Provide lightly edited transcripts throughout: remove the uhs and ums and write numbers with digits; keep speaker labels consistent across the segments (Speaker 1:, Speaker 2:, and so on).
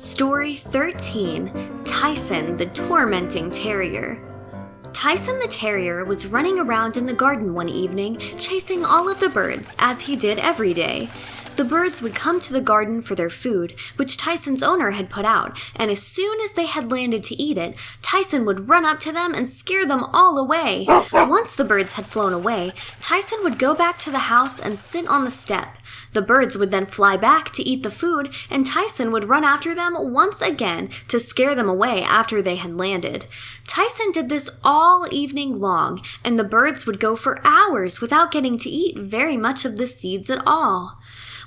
Speaker 1: Story 13, Tyson the Tormenting Terrier. Tyson the Terrier was running around in the garden one evening, chasing all of the birds, as he did every day. The birds would come to the garden for their food, which Tyson's owner had put out, and as soon as they had landed to eat it, Tyson would run up to them and scare them all away. Once the birds had flown away, Tyson would go back to the house and sit on the step. The birds would then fly back to eat the food, and Tyson would run after them once again to scare them away after they had landed. Tyson did this all evening long, and the birds would go for hours without getting to eat very much of the seeds at all.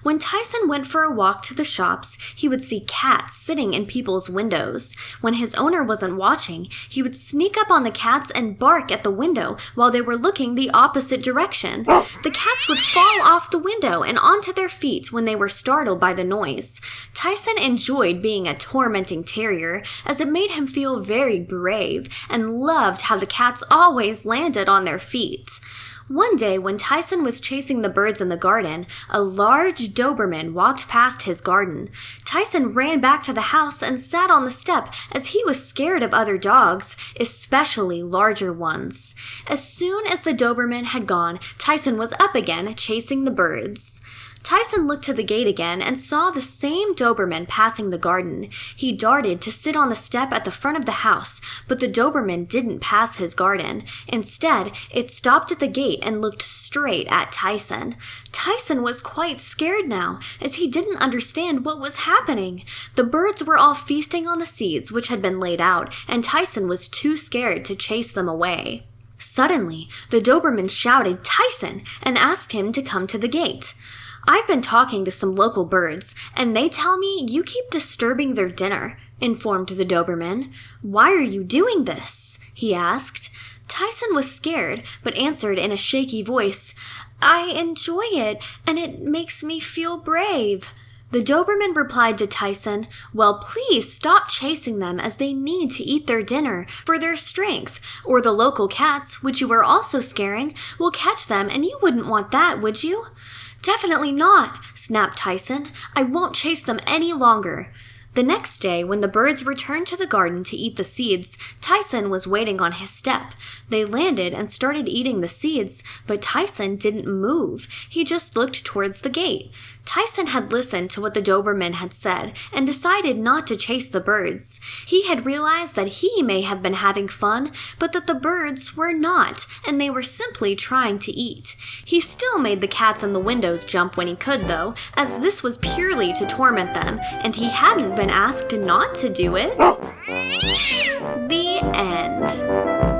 Speaker 1: When Tyson went for a walk to the shops, he would see cats sitting in people's windows. When his owner wasn't watching, he would sneak up on the cats and bark at the window while they were looking the opposite direction. The cats would fall off the window and onto their feet when they were startled by the noise. Tyson enjoyed being a tormenting terrier, as it made him feel very brave, and loved how the cats always landed on their feet. One day, when Tyson was chasing the birds in the garden, a large Doberman walked past his garden. Tyson ran back to the house and sat on the step as he was scared of other dogs, especially larger ones. As soon as the Doberman had gone, Tyson was up again, chasing the birds. Tyson looked to the gate again and saw the same Doberman passing the garden. He darted to sit on the step at the front of the house, but the Doberman didn't pass his garden. Instead, it stopped at the gate and looked straight at Tyson. Tyson was quite scared now, as he didn't understand what was happening. The birds were all feasting on the seeds which had been laid out, and Tyson was too scared to chase them away. Suddenly, the Doberman shouted "Tyson!" and asked him to come to the gate. "I've been talking to some local birds, and they tell me you keep disturbing their dinner," informed the Doberman. "Why are you doing this?" he asked. Tyson was scared, but answered in a shaky voice, "I enjoy it, and it makes me feel brave." The Doberman replied to Tyson, "Well, please stop chasing them, as they need to eat their dinner for their strength, or the local cats, which you are also scaring, will catch them, and you wouldn't want that, would you?" "Definitely not," snapped Tyson. "I won't chase them any longer." The next day, when the birds returned to the garden to eat the seeds, Tyson was waiting on his step. They landed and started eating the seeds, but Tyson didn't move. He just looked towards the gate. Tyson had listened to what the Doberman had said and decided not to chase the birds. He had realized that he may have been having fun, but that the birds were not, and they were simply trying to eat. He still made the cats in the windows jump when he could, though, as this was purely to torment them, and he hadn't been asked not to do it. The end.